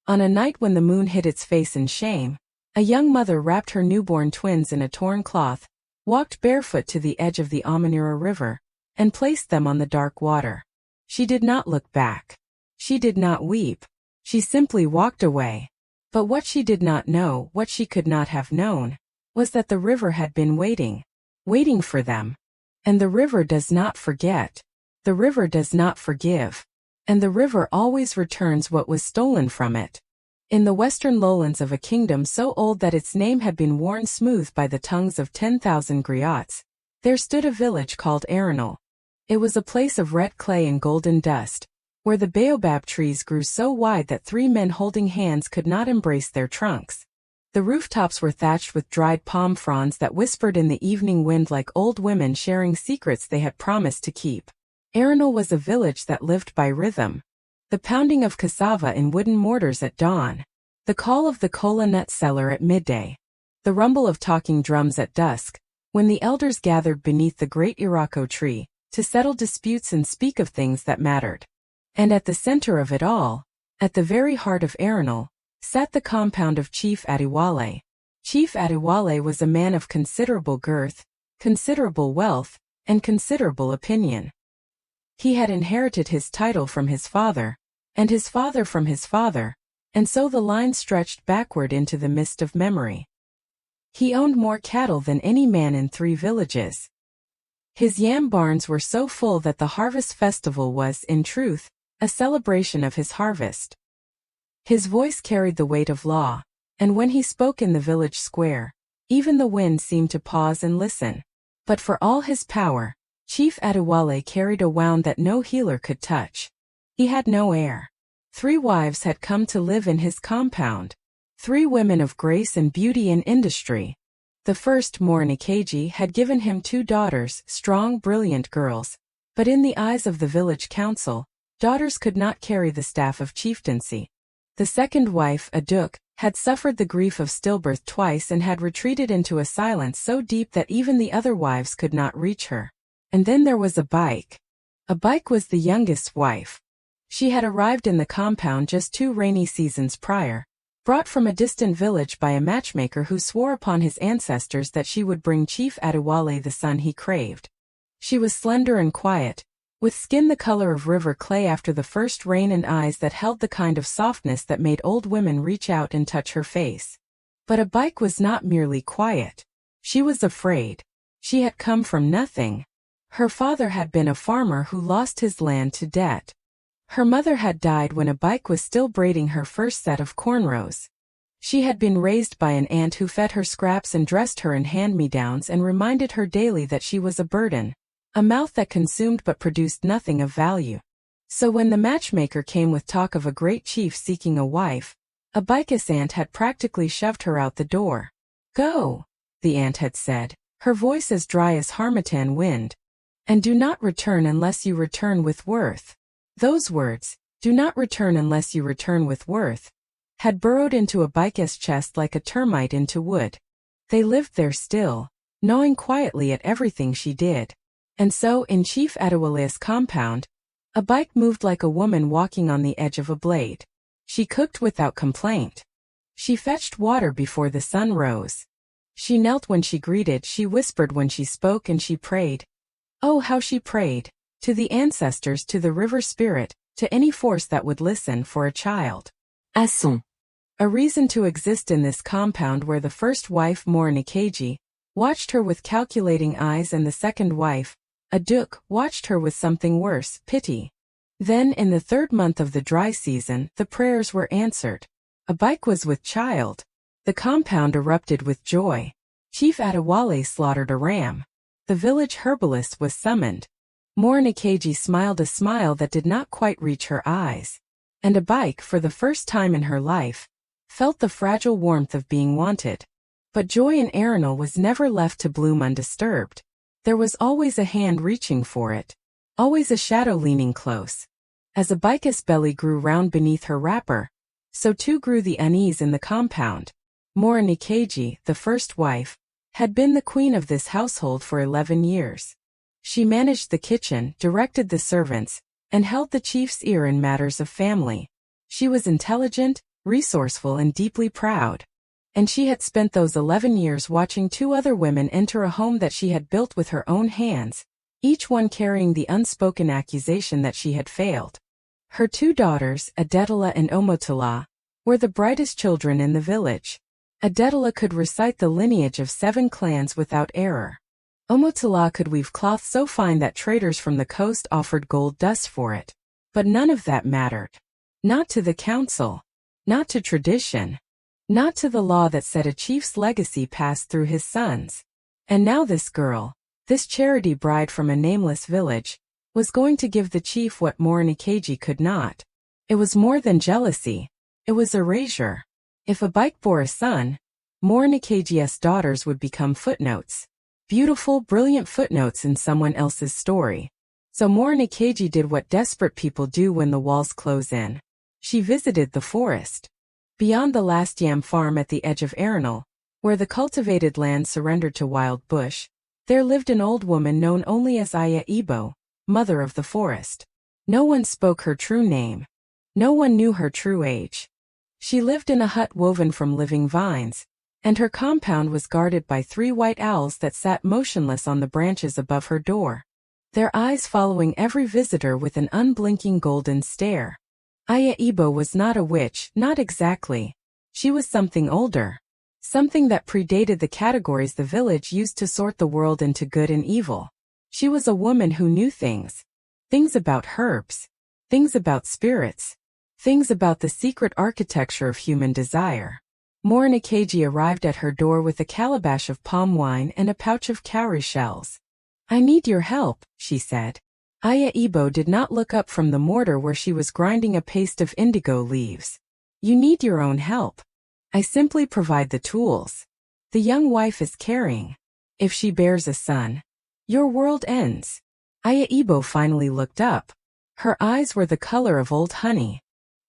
On a night when the moon hid its face in shame, a young mother wrapped her newborn twins in a torn cloth, walked barefoot to the edge of the Amanura River, and placed them on the dark water. She did not look back. She did not weep. She simply walked away. But what she did not know, what she could not have known, was that the river had been waiting for them. And the river does not forget. The river does not forgive. And the river always returns what was stolen from it. In the western lowlands of a kingdom so old that its name had been worn smooth by the tongues of 10,000 griots, there stood a village called Arenal. It was a place of red clay and golden dust, where the baobab trees grew so wide that 3 men holding hands could not embrace their trunks. The rooftops were thatched with dried palm fronds that whispered in the evening wind like old women sharing secrets they had promised to keep. Arenal was a village that lived by rhythm. The pounding of cassava in wooden mortars at dawn. The call of the kola nut seller at midday. The rumble of talking drums at dusk, when the elders gathered beneath the great irako tree, to settle disputes and speak of things that mattered. And at the center of it all, at the very heart of Arenal, sat the compound of Chief Adewale. Chief Adewale was a man of considerable girth, considerable wealth, and considerable opinion. He had inherited his title from his father, and his father from his father, and so the line stretched backward into the mist of memory. He owned more cattle than any man in 3 villages. His yam barns were so full that the harvest festival was, in truth, a celebration of his harvest. His voice carried the weight of law, and when he spoke in the village square, even the wind seemed to pause and listen. But for all his power, Chief Adewale carried a wound that no healer could touch. He had no heir. 3 wives had come to live in his compound. 3 women of grace and beauty and industry. The first, Morinikeji, had given him 2 daughters, strong, brilliant girls. But in the eyes of the village council, daughters could not carry the staff of chieftaincy. The second wife, Aduk, had suffered the grief of stillbirth twice and had retreated into a silence so deep that even the other wives could not reach her. And then there was Abike. Abike was the youngest wife. She had arrived in the compound just 2 rainy seasons prior, brought from a distant village by a matchmaker who swore upon his ancestors that she would bring Chief Adewale the son he craved. She was slender and quiet, with skin the color of river clay after the first rain and eyes that held the kind of softness that made old women reach out and touch her face. But Abike was not merely quiet. She was afraid. She had come from nothing. Her father had been a farmer who lost his land to debt. Her mother had died when Abike was still braiding her first set of cornrows. She had been raised by an aunt who fed her scraps and dressed her in hand-me-downs and reminded her daily that she was a burden, a mouth that consumed but produced nothing of value. So when the matchmaker came with talk of a great chief seeking a wife, Abike's aunt had practically shoved her out the door. "Go," the aunt had said, her voice as dry as harmattan wind. "And do not return unless you return with worth." Those words, "do not return unless you return with worth," had burrowed into Abike's chest like a termite into wood. They lived there still, gnawing quietly at everything she did. And so, in Chief Adewale's compound, Abike moved like a woman walking on the edge of a blade. She cooked without complaint. She fetched water before the sun rose. She knelt when she greeted, she whispered when she spoke, and she prayed. Oh, how she prayed! To the ancestors, to the river spirit, to any force that would listen for a child. A reason to exist in this compound where the first wife, Morinikeji, watched her with calculating eyes and the second wife, Aduk, watched her with something worse, pity. Then, in the 3rd month of the dry season, the prayers were answered. Abike was with child. The compound erupted with joy. Chief Adewale slaughtered a ram. The village herbalist was summoned. Morinikeji smiled a smile that did not quite reach her eyes. And Abike, for the first time in her life, felt the fragile warmth of being wanted. But joy in Arenal was never left to bloom undisturbed. There was always a hand reaching for it. Always a shadow leaning close. As Abike's belly grew round beneath her wrapper, so too grew the unease in the compound. Morinikeji, the first wife, had been the queen of this household for 11 years. She managed the kitchen, directed the servants, and held the chief's ear in matters of family. She was intelligent, resourceful and deeply proud. And she had spent those 11 years watching two other women enter a home that she had built with her own hands, each one carrying the unspoken accusation that she had failed. Her two daughters, Adetala and Omotala, were the brightest children in the village. Adetala could recite the lineage of 7 clans without error. Omotala could weave cloth so fine that traders from the coast offered gold dust for it. But none of that mattered. Not to the council. Not to tradition. Not to the law that said a chief's legacy passed through his sons. And now this girl, this charity bride from a nameless village, was going to give the chief what Morinikeji could not. It was more than jealousy. It was erasure. If a bike bore a son, Morinikeji's daughters would become footnotes. Beautiful, brilliant footnotes in someone else's story. So Morinikeji did what desperate people do when the walls close in. She visited the forest. Beyond the last yam farm at the edge of Arenal, where the cultivated land surrendered to wild bush, there lived an old woman known only as Aya Ibo, mother of the forest. No one spoke her true name. No one knew her true age. She lived in a hut woven from living vines, and her compound was guarded by 3 white owls that sat motionless on the branches above her door, their eyes following every visitor with an unblinking golden stare. Aya Ibo was not a witch, not exactly. She was something older. Something that predated the categories the village used to sort the world into good and evil. She was a woman who knew things. Things about herbs. Things about spirits. Things about the secret architecture of human desire. Morinikeji arrived at her door with a calabash of palm wine and a pouch of cowrie shells. "I need your help," she said. Aya Ibo did not look up from the mortar where she was grinding a paste of indigo leaves. "You need your own help. I simply provide the tools. The young wife is carrying. If she bears a son, your world ends." Aya Ibo finally looked up. Her eyes were the color of old honey.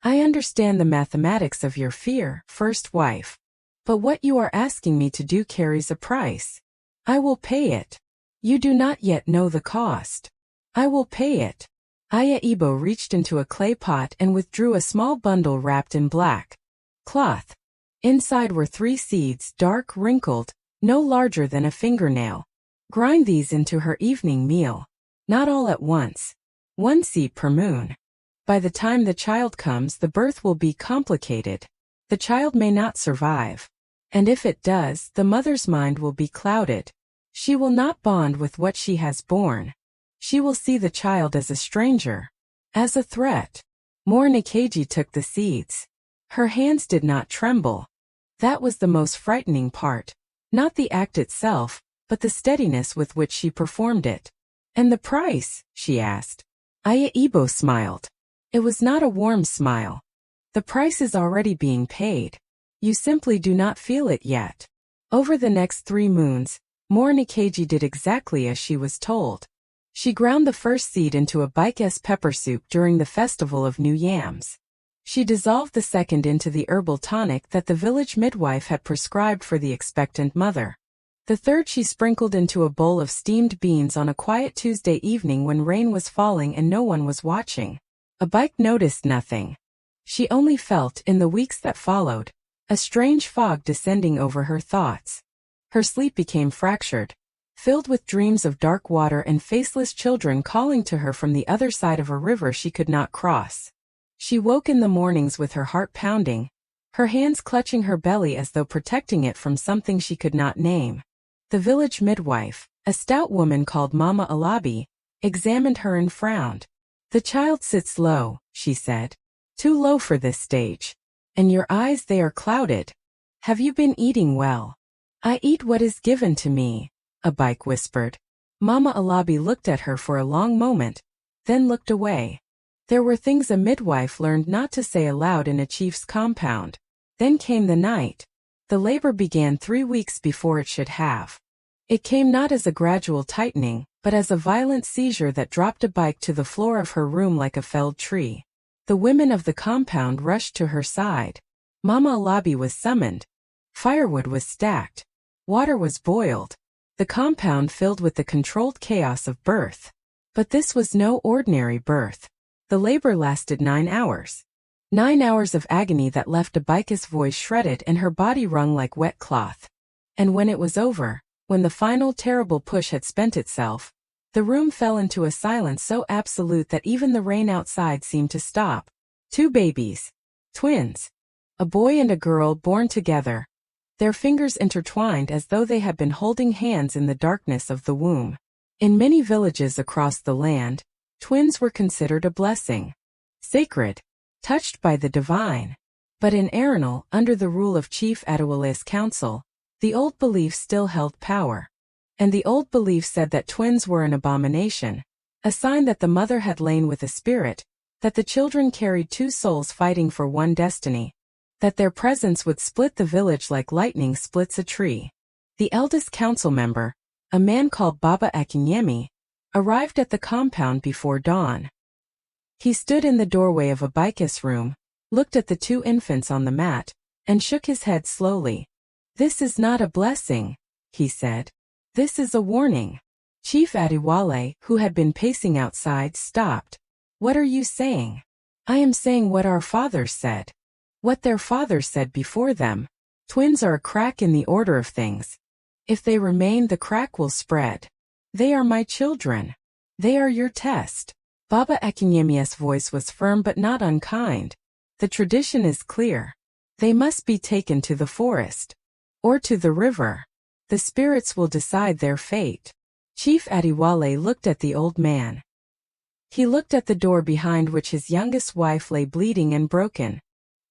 "I understand the mathematics of your fear, first wife. But what you are asking me to do carries a price. I will pay it. You do not yet know the cost. I will pay it." Aya Ibo reached into a clay pot and withdrew a small bundle wrapped in black cloth. Inside were 3 seeds, dark, wrinkled, no larger than a fingernail. "Grind these into her evening meal. Not all at once. 1 seed per moon. By the time the child comes, the birth will be complicated. The child may not survive. And if it does, the mother's mind will be clouded. She will not bond with what she has borne. She will see the child as a stranger, as a threat." Morinikeji took the seeds. Her hands did not tremble. That was the most frightening part. Not the act itself, but the steadiness with which she performed it. "And the price?" she asked. Aya Ibo smiled. It was not a warm smile. "The price is already being paid. You simply do not feel it yet." Over the next 3 moons, Morinikeji did exactly as she was told. She ground the first seed into a bike's pepper soup during the festival of New Yams. She dissolved the second into the herbal tonic that the village midwife had prescribed for the expectant mother. The third she sprinkled into a bowl of steamed beans on a quiet Tuesday evening when rain was falling and no one was watching. A bike noticed nothing. She only felt, in the weeks that followed, a strange fog descending over her thoughts. Her sleep became fractured, filled with dreams of dark water and faceless children calling to her from the other side of a river she could not cross. She woke in the mornings with her heart pounding, her hands clutching her belly as though protecting it from something she could not name. The village midwife, a stout woman called Mama Alabi, examined her and frowned. "The child sits low," she said. "Too low for this stage. And your eyes, they are clouded. Have you been eating well?" "I eat what is given to me," a bike whispered. Mama Alabi looked at her for a long moment, then looked away. There were things a midwife learned not to say aloud in a chief's compound. Then came the night. The labor began 3 weeks before it should have. It came not as a gradual tightening, but as a violent seizure that dropped a bike to the floor of her room like a felled tree. The women of the compound rushed to her side. Mama Alabi was summoned. Firewood was stacked. Water was boiled. The compound filled with the controlled chaos of birth. But this was no ordinary birth. The labor lasted 9 hours. 9 hours of agony that left Abika's voice shredded and her body wrung like wet cloth. And when it was over, when the final terrible push had spent itself, the room fell into a silence so absolute that even the rain outside seemed to stop. 2 babies. Twins. A boy and a girl born together. Their fingers intertwined as though they had been holding hands in the darkness of the womb. In many villages across the land, twins were considered a blessing. Sacred. Touched by the divine. But in Arenal, under the rule of Chief Adewale's council, the old belief still held power. And the old belief said that twins were an abomination, a sign that the mother had lain with a spirit, that the children carried 2 souls fighting for one destiny, that their presence would split the village like lightning splits a tree. The eldest council member, a man called Baba Akinyemi, arrived at the compound before dawn. He stood in the doorway of Abika's room, looked at the 2 infants on the mat, and shook his head slowly. "This is not a blessing," he said. "This is a warning." Chief Adewale, who had been pacing outside, stopped. "What are you saying?" "I am saying what our fathers said. What their fathers said before them. Twins are a crack in the order of things. If they remain, the crack will spread. They are my children. They are your test." Baba Akinyemi's voice was firm but not unkind. "The tradition is clear. They must be taken to the forest. Or to the river. The spirits will decide their fate." Chief Adewale looked at the old man. He looked at the door behind which his youngest wife lay bleeding and broken.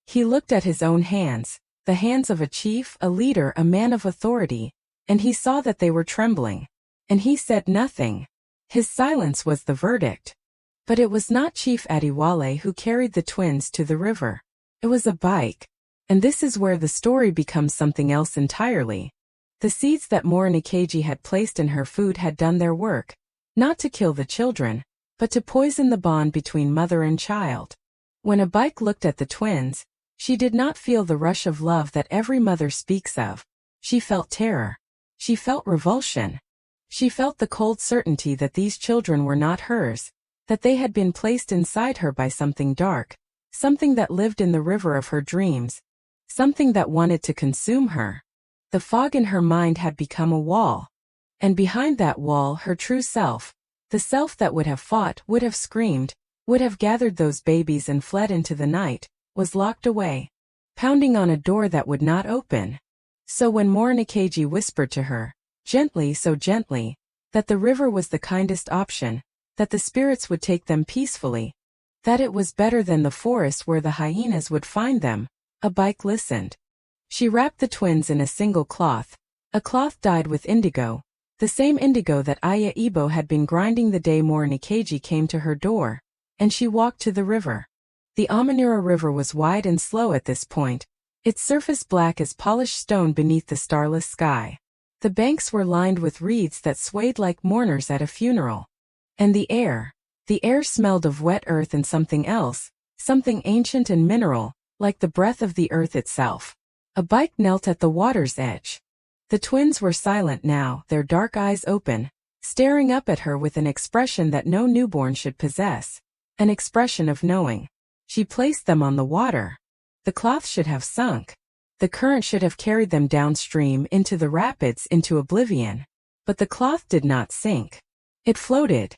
He looked at his own hands, the hands of a chief, a leader, a man of authority, and he saw that they were trembling. And he said nothing. His silence was the verdict. But it was not Chief Adewale who carried the twins to the river. It was Abike. And this is where the story becomes something else entirely. The seeds that Morinikeji had placed in her food had done their work, not to kill the children, but to poison the bond between mother and child. When Abike looked at the twins, she did not feel the rush of love that every mother speaks of. She felt terror. She felt revulsion. She felt the cold certainty that these children were not hers, that they had been placed inside her by something dark, something that lived in the river of her dreams, something that wanted to consume her. The fog in her mind had become a wall. And behind that wall, her true self, the self that would have fought, would have screamed, would have gathered those babies and fled into the night, was locked away, pounding on a door that would not open. So when Morinikeji whispered to her, gently, so gently, that the river was the kindest option, that the spirits would take them peacefully, that it was better than the forest where the hyenas would find them, Abike listened. She wrapped the twins in a single cloth, a cloth dyed with indigo, the same indigo that Aya Ibo had been grinding the day Morinikeji came to her door, and she walked to the river. The Amanura River was wide and slow at this point, its surface black as polished stone beneath the starless sky. The banks were lined with reeds that swayed like mourners at a funeral. And the air smelled of wet earth and something else, something ancient and mineral, like the breath of the earth itself. Abike knelt at the water's edge. The twins were silent now, their dark eyes open, staring up at her with an expression that no newborn should possess, an expression of knowing. She placed them on the water. The cloth should have sunk. The current should have carried them downstream into the rapids, into oblivion. But the cloth did not sink. It floated.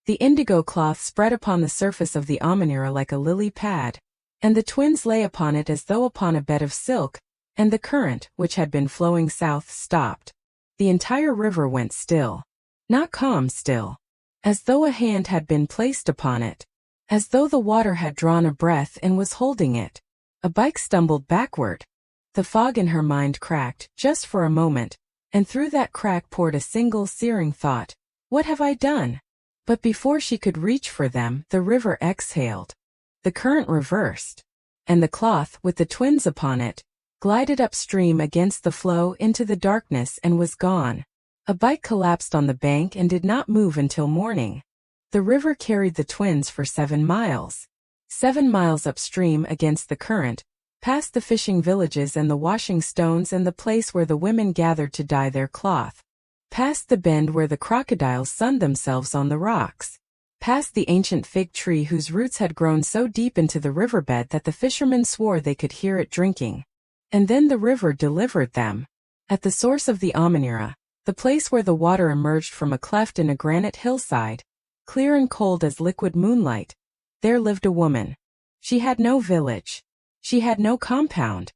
The indigo cloth spread upon the surface of the Amanura like a lily pad, and the twins lay upon it as though upon a bed of silk, and the current, which had been flowing south, stopped. The entire river went still. Not calm still. As though a hand had been placed upon it. As though the water had drawn a breath and was holding it. Abike stumbled backward. The fog in her mind cracked, just for a moment, and through that crack poured a single searing thought. What have I done? But before she could reach for them, the river exhaled. The current reversed. And the cloth, with the twins upon it, glided upstream against the flow into the darkness and was gone. Abike collapsed on the bank and did not move until morning. The river carried the twins for 7 miles. 7 miles upstream against the current, past the fishing villages and the washing stones and the place where the women gathered to dye their cloth. Past the bend where the crocodiles sunned themselves on the rocks. past the ancient fig tree whose roots had grown so deep into the riverbed that the fishermen swore they could hear it drinking. And then the river delivered them. At the source of the Amanira, the place where the water emerged from a cleft in a granite hillside, clear and cold as liquid moonlight, there lived a woman. She had no village. She had no compound.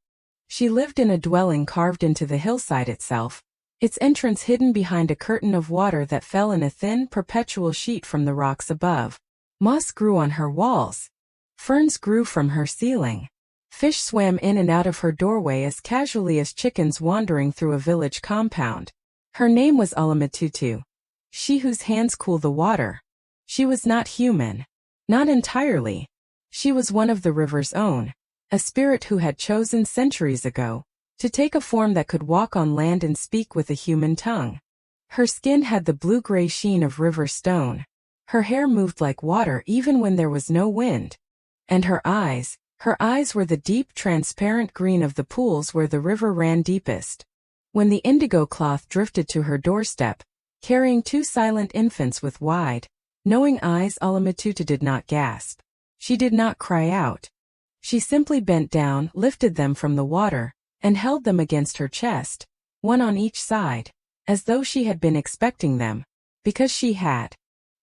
She lived in a dwelling carved into the hillside itself, its entrance hidden behind a curtain of water that fell in a thin, perpetual sheet from the rocks above. Moss grew on her walls. Ferns grew from her ceiling. Fish swam in and out of her doorway as casually as chickens wandering through a village compound. Her name was Alamatutu, she whose hands cool the water. She was not human. Not entirely. She was one of the river's own, a spirit who had chosen centuries ago to take a form that could walk on land and speak with a human tongue. Her skin had the blue-gray sheen of river stone. Her hair moved like water even when there was no wind. And her eyes were the deep, transparent green of the pools where the river ran deepest. When the indigo cloth drifted to her doorstep, carrying two silent infants with wide, knowing eyes, Alamatutu did not gasp. She did not cry out. She simply bent down, lifted them from the water, and held them against her chest, one on each side, as though she had been expecting them, because she had.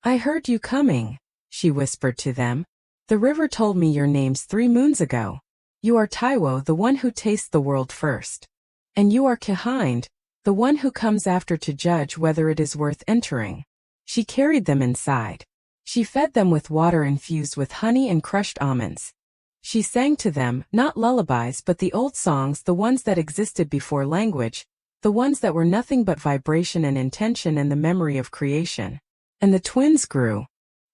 "I heard you coming," she whispered to them. "The river told me your names 3 moons ago. You are Taiwo, the one who tastes the world first. And you are Kahind, the one who comes after to judge whether it is worth entering." She carried them inside. She fed them with water infused with honey and crushed almonds. She sang to them, not lullabies but the old songs, the ones that existed before language, the ones that were nothing but vibration and intention and the memory of creation. And the twins grew.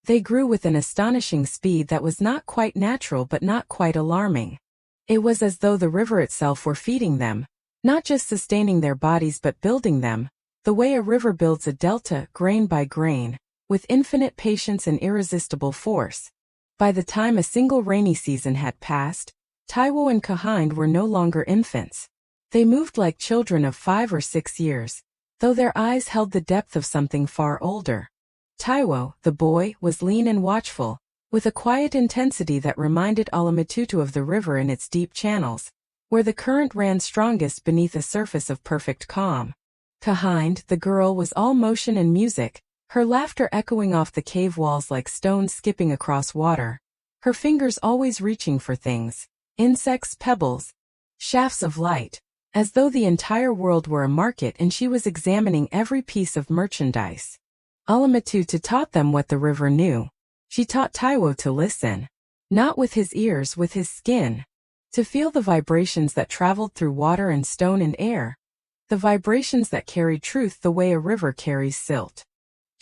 They grew with an astonishing speed that was not quite natural but not quite alarming. It was as though the river itself were feeding them, not just sustaining their bodies but building them, the way a river builds a delta, grain by grain, with infinite patience and irresistible force. By the time a single rainy season had passed, Taiwo and Kahind were no longer infants. They moved like children of 5 or 6 years, though their eyes held the depth of something far older. Taiwo, the boy, was lean and watchful, with a quiet intensity that reminded Alamatutu of the river in its deep channels, where the current ran strongest beneath a surface of perfect calm. Kahind, the girl, was all motion and music, her laughter echoing off the cave walls like stones skipping across water, her fingers always reaching for things, insects, pebbles, shafts of light, as though the entire world were a market and she was examining every piece of merchandise. Alamatutu taught them what the river knew. She taught Taiwo to listen, not with his ears, with his skin, to feel the vibrations that traveled through water and stone and air, the vibrations that carried truth the way a river carries silt.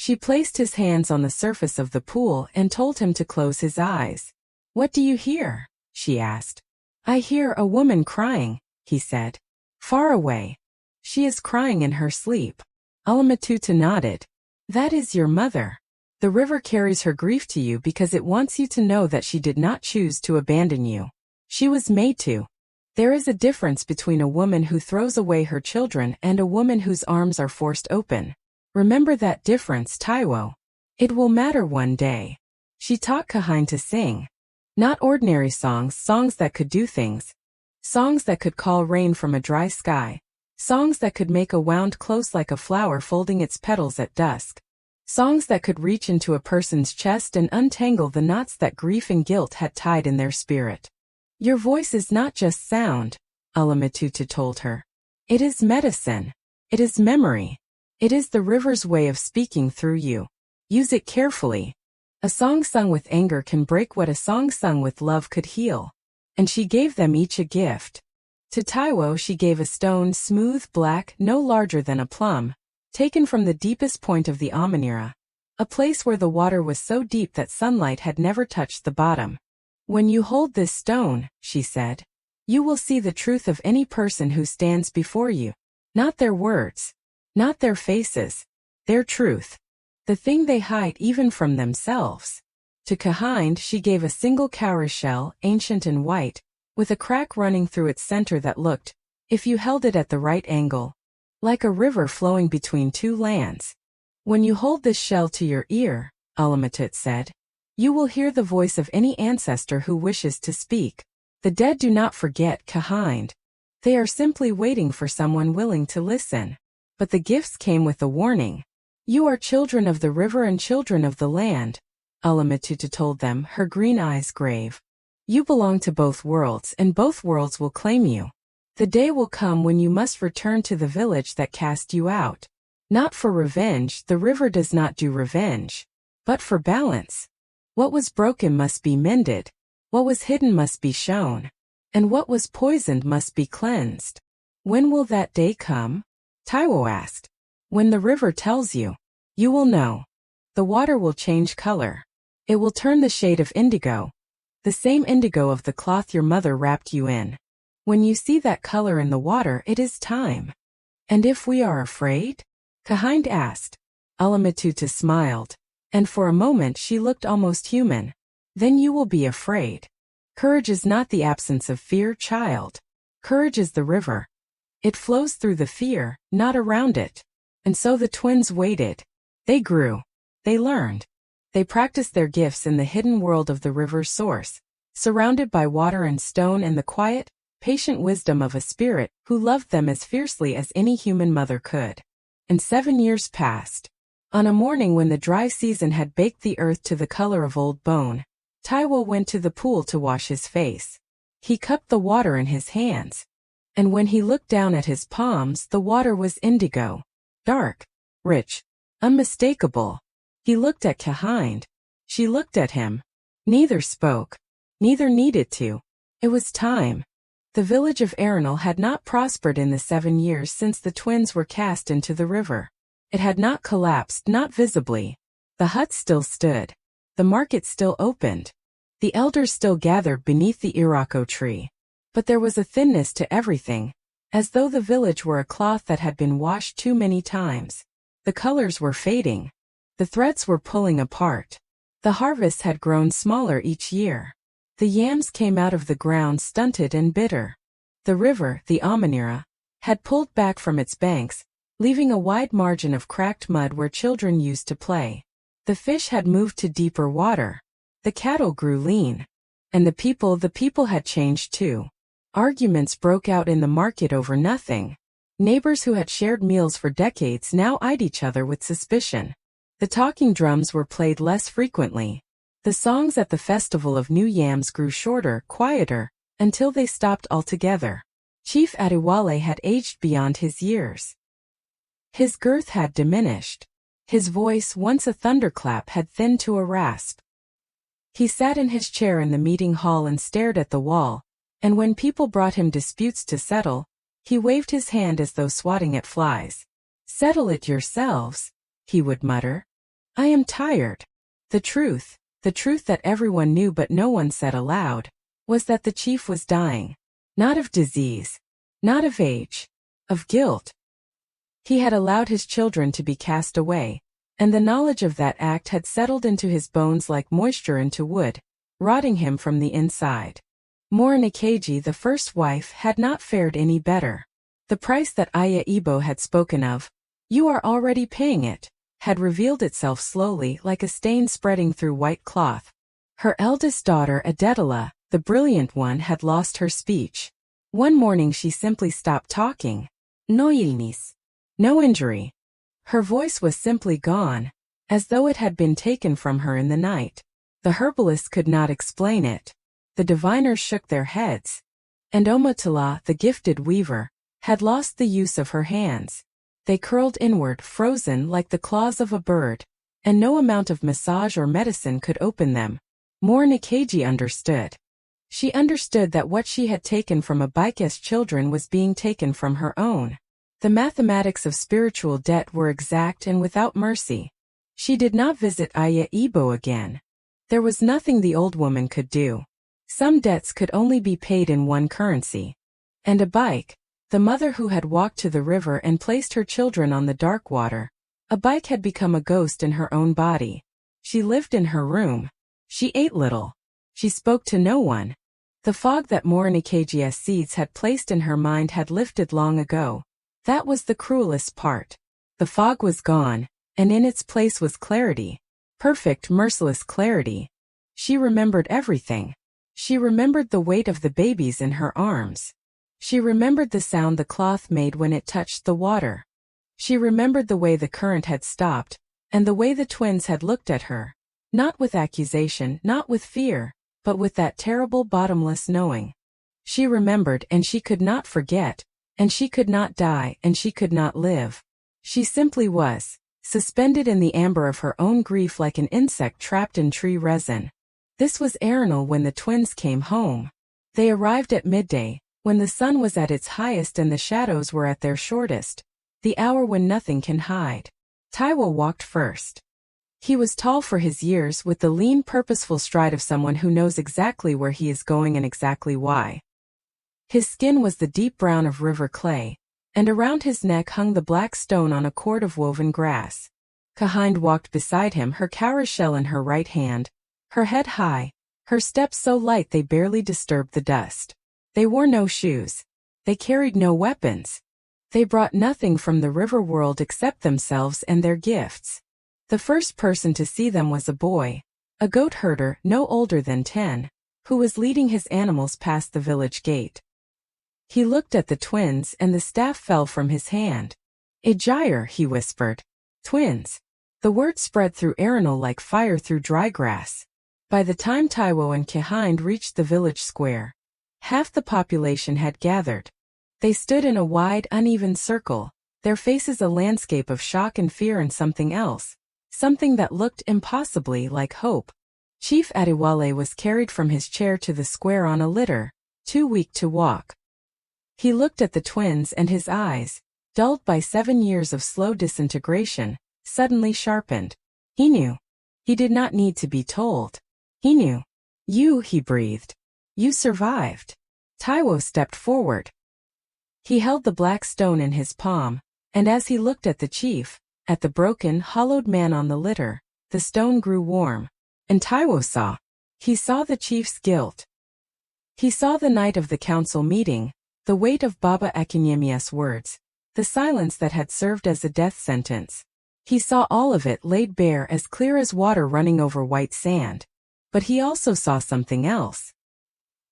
She placed his hands on the surface of the pool and told him to close his eyes. "What do you hear?" she asked. "I hear a woman crying," he said. "Far away. She is crying in her sleep." Alamatutu nodded. "That is your mother. The river carries her grief to you because it wants you to know that she did not choose to abandon you. She was made to. There is a difference between a woman who throws away her children and a woman whose arms are forced open. Remember that difference, Taiwo. It will matter one day." She taught Kahind to sing. Not ordinary songs, songs that could do things. Songs that could call rain from a dry sky. Songs that could make a wound close like a flower folding its petals at dusk. Songs that could reach into a person's chest and untangle the knots that grief and guilt had tied in their spirit. "Your voice is not just sound," Alamatutu told her. "It is medicine. It is memory. It is the river's way of speaking through you. Use it carefully. A song sung with anger can break what a song sung with love could heal." And she gave them each a gift. To Taiwo she gave a stone, smooth, black, no larger than a plum, taken from the deepest point of the Amanira, a place where the water was so deep that sunlight had never touched the bottom. "When you hold this stone," she said, "you will see the truth of any person who stands before you. Not their words. Not their faces. Their truth. The thing they hide even from themselves." To Kahind she gave a single cowrie shell, ancient and white, with a crack running through its center that looked, if you held it at the right angle, like a river flowing between two lands. "When you hold this shell to your ear," Alamatut said. You will hear the voice of any ancestor who wishes to speak. The dead do not forget Kahind. They are simply waiting for someone willing to listen. But the gifts came with a warning. You are children of the river and children of the land, Alamatut told them, her green eyes grave. You belong to both worlds, and both worlds will claim you. The day will come when you must return to the village that cast you out. Not for revenge, the river does not do revenge, but for balance. What was broken must be mended. What was hidden must be shown. And what was poisoned must be cleansed. When will that day come? Taiwo asked. When the river tells you. You will know. The water will change color. It will turn the shade of indigo. The same indigo of the cloth your mother wrapped you in. When you see that color in the water, it is time. And if we are afraid? Kahind asked. Alamatut smiled. And for a moment she looked almost human. Then you will be afraid. Courage is not the absence of fear, child. Courage is the river. It flows through the fear, not around it. And so the twins waited. They grew. They learned. They practiced their gifts in the hidden world of the river's source, surrounded by water and stone and the quiet, patient wisdom of a spirit who loved them as fiercely as any human mother could. And 7 years passed. On a morning when the dry season had baked the earth to the color of old bone, Taiwo went to the pool to wash his face. He cupped the water in his hands. And when he looked down at his palms, the water was indigo. Dark, rich, unmistakable. He looked at Kahind. She looked at him. Neither spoke. Neither needed to. It was time. The village of Arenal had not prospered in the 7 years since the twins were cast into the river. It had not collapsed, not visibly. The huts still stood. The market still opened. The elders still gathered beneath the irako tree. But there was a thinness to everything, as though the village were a cloth that had been washed too many times. The colors were fading. The threads were pulling apart. The harvests had grown smaller each year. The yams came out of the ground stunted and bitter. The river, the Amanira, had pulled back from its banks, leaving a wide margin of cracked mud where children used to play. The fish had moved to deeper water. The cattle grew lean. And the people had changed too. Arguments broke out in the market over nothing. Neighbors who had shared meals for decades now eyed each other with suspicion. The talking drums were played less frequently. The songs at the festival of New Yams grew shorter, quieter, until they stopped altogether. Chief Adewale had aged beyond his years. His girth had diminished. His voice, once a thunderclap, had thinned to a rasp. He sat in his chair in the meeting hall and stared at the wall, and when people brought him disputes to settle, he waved his hand as though swatting at flies. "Settle it yourselves," he would mutter. "I am tired." The truth that everyone knew but no one said aloud, was that the chief was dying. Not of disease. Not of age. Of guilt. He had allowed his children to be cast away, and the knowledge of that act had settled into his bones like moisture into wood, rotting him from the inside. Morinikeji, the first wife, had not fared any better. The price that Aya Ibo had spoken of, "You are already paying it," had revealed itself slowly like a stain spreading through white cloth. Her eldest daughter, Adetala, the brilliant one, had lost her speech. One morning she simply stopped talking. No illness. No injury. Her voice was simply gone, as though it had been taken from her in the night. The herbalists could not explain it. The diviners shook their heads. And Omotala, the gifted weaver, had lost the use of her hands. They curled inward, frozen like the claws of a bird, and no amount of massage or medicine could open them. Morinikeji understood. She understood that what she had taken from Abike's children was being taken from her own. The mathematics of spiritual debt were exact and without mercy. She did not visit Aya Ibo again. There was nothing the old woman could do. Some debts could only be paid in one currency. And Abike, the mother who had walked to the river and placed her children on the dark water, Abike had become a ghost in her own body. She lived in her room. She ate little. She spoke to no one. The fog that Morinikeji's seeds had placed in her mind had lifted long ago. That was the cruelest part. The fog was gone, and in its place was clarity. perfect, merciless clarity. She remembered everything. She remembered the weight of the babies in her arms. She remembered the sound the cloth made when it touched the water. She remembered the way the current had stopped, and the way the twins had looked at her. Not with accusation, not with fear, but with that terrible bottomless knowing. She remembered, and she could not forget, and she could not die, and she could not live. She simply was, suspended in the amber of her own grief like an insect trapped in tree resin. This was Arenal when the twins came home. They arrived at midday, when the sun was at its highest and the shadows were at their shortest, the hour when nothing can hide. Taiwo walked first. He was tall for his years, with the lean, purposeful stride of someone who knows exactly where he is going and exactly why. His skin was the deep brown of river clay, and around his neck hung the black stone on a cord of woven grass. Kahind walked beside him, her cowrie shell in her right hand, her head high, her steps so light they barely disturbed the dust. They wore no shoes. They carried no weapons. They brought nothing from the river world except themselves and their gifts. The first person to see them was a boy, a goat herder no older than 10, who was leading his animals past the village gate. He looked at the twins and the staff fell from his hand. "Ajire," he whispered. "Twins." The word spread through Arenal like fire through dry grass. By the time Taiwo and Kahind reached the village square, half the population had gathered. They stood in a wide, uneven circle, their faces a landscape of shock and fear and something else, something that looked impossibly like hope. Chief Adiwale was carried from his chair to the square on a litter, too weak to walk. He looked at the twins and his eyes, dulled by 7 years of slow disintegration, suddenly sharpened. He knew. He did not need to be told. He knew. "You," he breathed. "You survived." Taiwo stepped forward. He held the black stone in his palm, and as he looked at the chief, at the broken, hollowed man on the litter, the stone grew warm. And Taiwo saw. He saw the chief's guilt. He saw the night of the council meeting, the weight of Baba Akinyemia's words, the silence that had served as a death sentence. He saw all of it laid bare, as clear as water running over white sand. But he also saw something else.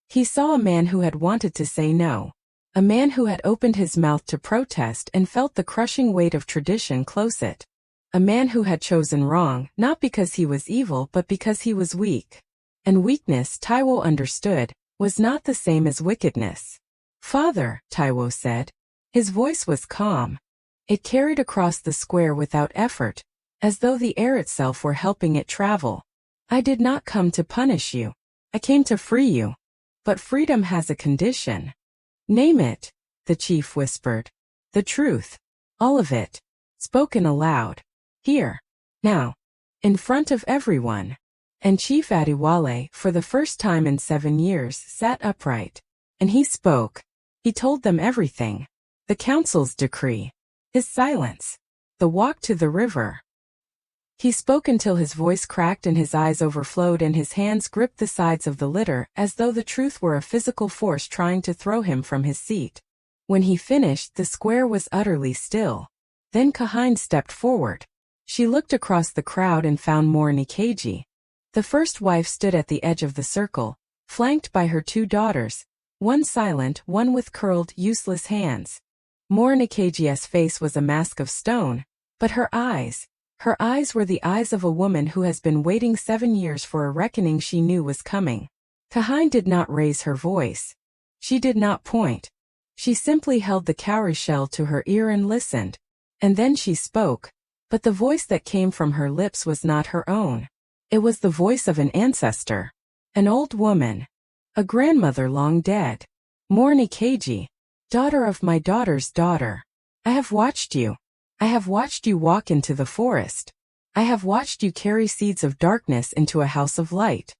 He saw a man who had wanted to say no. A man who had opened his mouth to protest and felt the crushing weight of tradition close it. A man who had chosen wrong, not because he was evil but because he was weak. And weakness, Taiwo understood, was not the same as wickedness. "Father," Taiwo said. His voice was calm. It carried across the square without effort, as though the air itself were helping it travel. "I did not come to punish you. I came to free you. But freedom has a condition." "Name it," the chief whispered. "The truth. All of it. Spoken aloud. Here. Now. In front of everyone." And Chief Adiwale, for the first time in 7 years, sat upright. And he spoke. He told them everything. The council's decree. His silence. The walk to the river. He spoke until his voice cracked and his eyes overflowed and his hands gripped the sides of the litter as though the truth were a physical force trying to throw him from his seat. When he finished, the square was utterly still. Then Kahind stepped forward. She looked across the crowd and found Morinikeji. The first wife stood at the edge of the circle, flanked by her 2 daughters, one silent, one with curled, useless hands. Morinikeji's face was a mask of stone, but her eyes were the eyes of a woman who has been waiting 7 years for a reckoning she knew was coming. Kahind did not raise her voice. She did not point. She simply held the cowrie shell to her ear and listened. And then she spoke, but the voice that came from her lips was not her own. It was the voice of an ancestor. An old woman. A grandmother long dead. "Morinikeji, daughter of my daughter's daughter. I have watched you. I have watched you walk into the forest. I have watched you carry seeds of darkness into a house of light.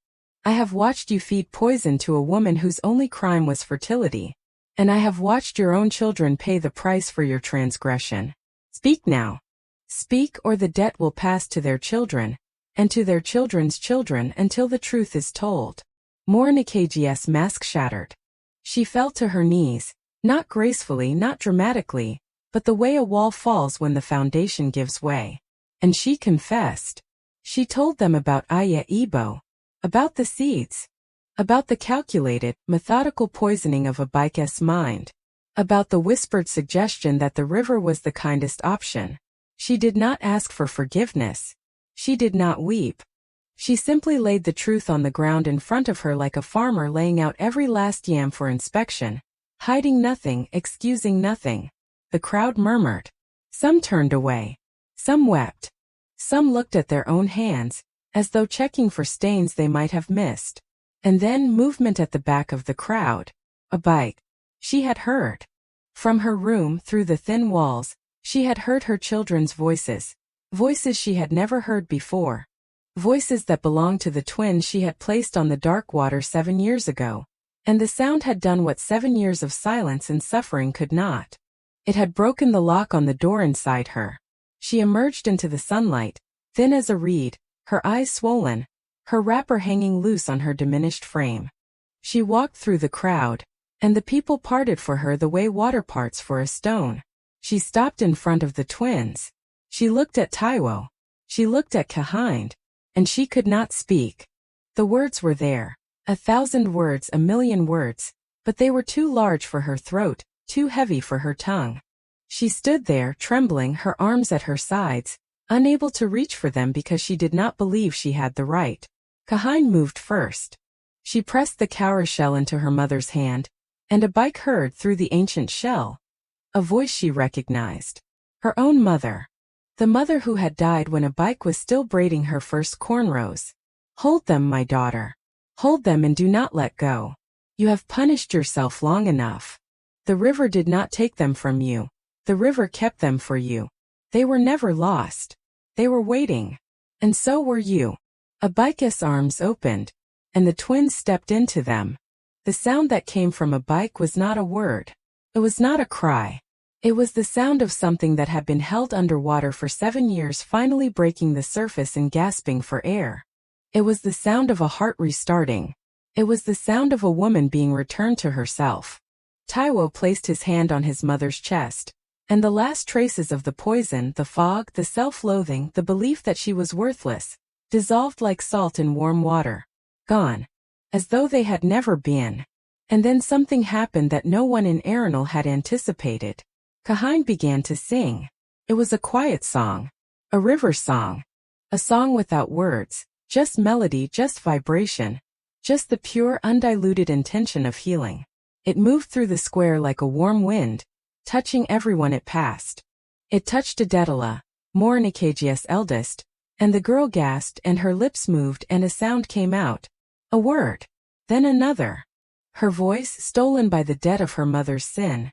I have watched you feed poison to a woman whose only crime was fertility. And I have watched your own children pay the price for your transgression. Speak now. Speak, or the debt will pass to their children, and to their children's children until the truth is told." Morinikeji's mask shattered. She fell to her knees, not gracefully, not dramatically, but the way a wall falls when the foundation gives way. And she confessed. She told them about Aya Ebo, about the seeds, about the calculated, methodical poisoning of a bike's mind, about the whispered suggestion that the river was the kindest option. She did not ask for forgiveness. She did not weep. She simply laid the truth on the ground in front of her like a farmer laying out every last yam for inspection, hiding nothing, excusing nothing. The crowd murmured. Some turned away. Some wept. Some looked at their own hands, as though checking for stains they might have missed. And then movement at the back of the crowd. A bike. She had heard. From her room, through the thin walls, she had heard her children's voices. Voices she had never heard before. Voices that belonged to the twins she had placed on the dark water 7 years ago. And the sound had done what 7 years of silence and suffering could not. It had broken the lock on the door inside her. She emerged into the sunlight, thin as a reed, her eyes swollen, her wrapper hanging loose on her diminished frame. She walked through the crowd, and the people parted for her the way water parts for a stone. She stopped in front of the twins. She looked at Taiwo. She looked at Kahind. And she could not speak. The words were there. 1,000 words, 1,000,000 words, but they were too large for her throat, too heavy for her tongue. She stood there, trembling, her arms at her sides, unable to reach for them because she did not believe she had the right. Kahind moved first. She pressed the cowrie shell into her mother's hand, and a bike heard through the ancient shell. A voice she recognized. Her own mother. The mother who had died when a bike was still braiding her first cornrows. Hold them, my daughter. Hold them and do not let go. You have punished yourself long enough. The river did not take them from you. The river kept them for you. They were never lost. They were waiting. And so were you. A bike's arms opened, and the twins stepped into them. The sound that came from a bike was not a word. It was not a cry. It was the sound of something that had been held underwater for 7 years finally breaking the surface and gasping for air. It was the sound of a heart restarting. It was the sound of a woman being returned to herself. Taiwo placed his hand on his mother's chest, and the last traces of the poison, the fog, the self-loathing, the belief that she was worthless, dissolved like salt in warm water. Gone. As though they had never been. And then something happened that no one in Arenal had anticipated. Kahind began to sing. It was a quiet song. A river song. A song without words, just melody, just vibration. Just the pure, undiluted intention of healing. It moved through the square like a warm wind, touching everyone it passed. It touched Adetala, Morinikeji's eldest, and the girl gasped and her lips moved and a sound came out. A word. Then another. Her voice, stolen by the debt of her mother's sin,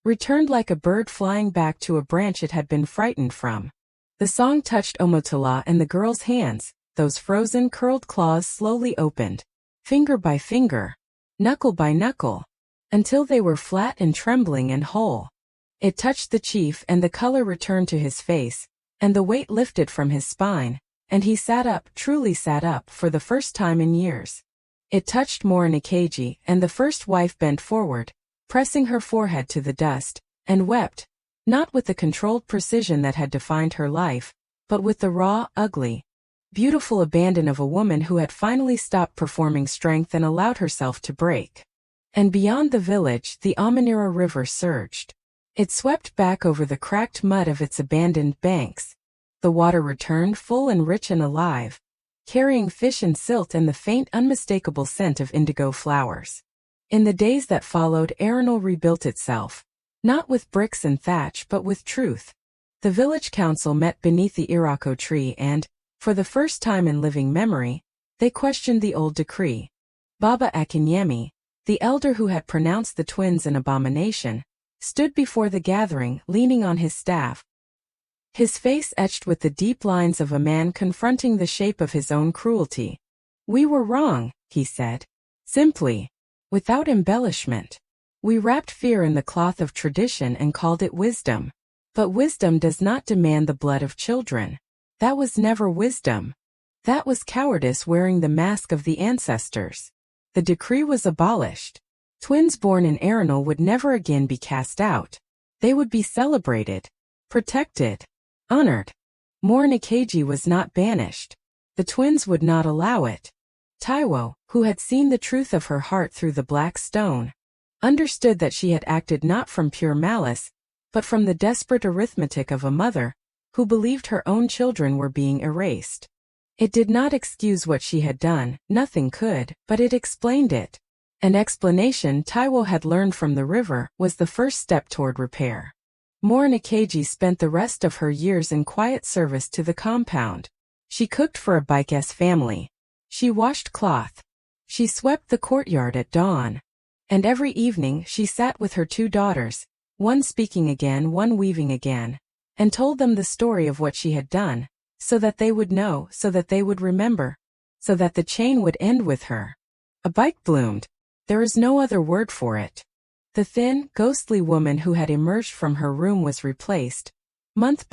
returned like a bird flying back to a branch it had been frightened from. The song touched Omotala and the girl's hands, those frozen, curled claws slowly opened, finger by finger, knuckle by knuckle, until they were flat and trembling and whole. It touched the chief and the color returned to his face, and the weight lifted from his spine, and he sat up, truly sat up, for the first time in years. It touched Morinikeji, and the first wife bent forward, pressing her forehead to the dust, and wept, not with the controlled precision that had defined her life, but with the raw, ugly, beautiful abandon of a woman who had finally stopped performing strength and allowed herself to break. And beyond the village, the Amanira River surged. It swept back over the cracked mud of its abandoned banks. The water returned full and rich and alive, carrying fish and silt and the faint, unmistakable scent of indigo flowers. In the days that followed, Arenal rebuilt itself, not with bricks and thatch but with truth. The village council met beneath the Irako tree and, for the first time in living memory, they questioned the old decree. Baba Akinyemi, the elder who had pronounced the twins an abomination, stood before the gathering, leaning on his staff, his face etched with the deep lines of a man confronting the shape of his own cruelty. "We were wrong," he said. Simply. Without embellishment. We wrapped fear in the cloth of tradition and called it wisdom. But wisdom does not demand the blood of children. That was never wisdom. That was cowardice wearing the mask of the ancestors. The decree was abolished. Twins born in Arenal would never again be cast out. They would be celebrated, protected, honored. Morinikeji was not banished. The twins would not allow it. Taiwo, who had seen the truth of her heart through the black stone, understood that she had acted not from pure malice, but from the desperate arithmetic of a mother who believed her own children were being erased. It did not excuse what she had done, nothing could, but it explained it. An explanation Taiwo had learned from the river was the first step toward repair. Morinakeji spent the rest of her years in quiet service to the compound. She cooked for a Baikes family. She washed cloth. She swept the courtyard at dawn. And every evening she sat with her two daughters, one speaking again, one weaving again, and told them the story of what she had done, so that they would know, so that they would remember, so that the chain would end with her. A bike bloomed. There is no other word for it. The thin, ghostly woman who had emerged from her room was replaced, month,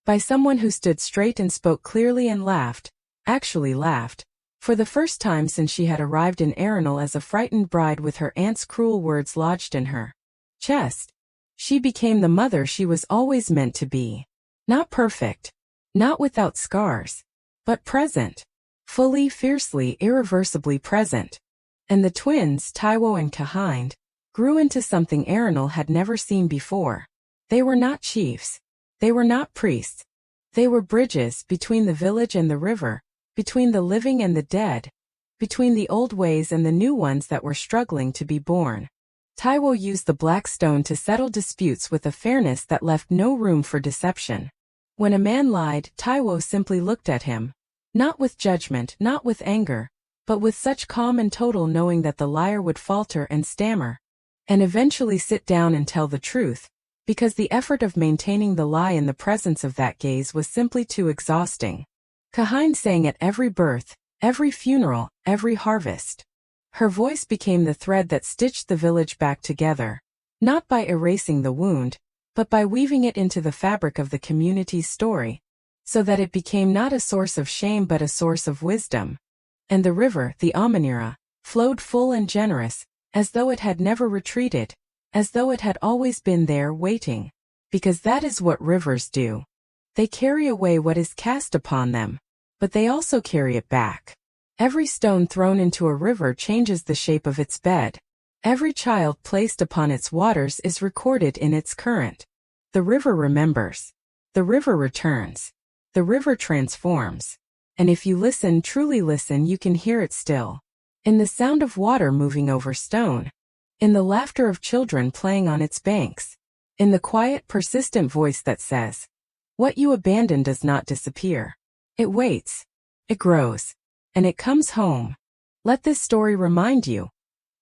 by someone who stood straight and spoke clearly and laughed, actually laughed, for the first time since she had arrived in Arenal as a frightened bride with her aunt's cruel words lodged in her chest. She became the mother she was always meant to be. Not perfect, not without scars, but present. Fully, fiercely, irreversibly present. And the twins, Taiwo and Kahind, grew into something Arenal had never seen before. They were not chiefs. They were not priests. They were bridges between the village and the river, between the living and the dead, between the old ways and the new ones that were struggling to be born. Taiwo used the black stone to settle disputes with a fairness that left no room for deception. When a man lied, Taiwo simply looked at him, not with judgment, not with anger, but with such calm and total knowing that the liar would falter and stammer, and eventually sit down and tell the truth, because the effort of maintaining the lie in the presence of that gaze was simply too exhausting. Kahind sang at every birth, every funeral, every harvest. Her voice became the thread that stitched the village back together, not by erasing the wound, but by weaving it into the fabric of the community's story, so that it became not a source of shame but a source of wisdom. And the river, the Amanira, flowed full and generous, as though it had never retreated, as though it had always been there waiting. Because that is what rivers do. They carry away what is cast upon them, but they also carry it back. Every stone thrown into a river changes the shape of its bed. Every child placed upon its waters is recorded in its current. The river remembers. The river returns. The river transforms. And if you listen, truly listen, you can hear it still. In the sound of water moving over stone. In the laughter of children playing on its banks. In the quiet, persistent voice that says, "What you abandon does not disappear. It waits. It grows. And it comes home." Let this story remind you.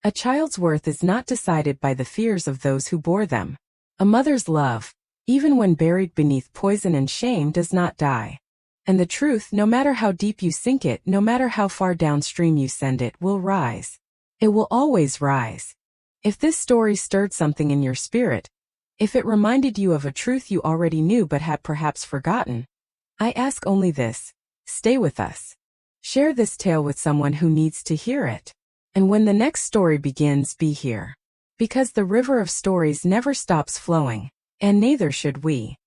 A child's worth is not decided by the fears of those who bore them. A mother's love, even when buried beneath poison and shame, does not die. And the truth, no matter how deep you sink it, no matter how far downstream you send it, will rise. It will always rise. If this story stirred something in your spirit, if it reminded you of a truth you already knew but had perhaps forgotten, I ask only this: stay with us. Share this tale with someone who needs to hear it. And when the next story begins, be here. Because the river of stories never stops flowing, and neither should we.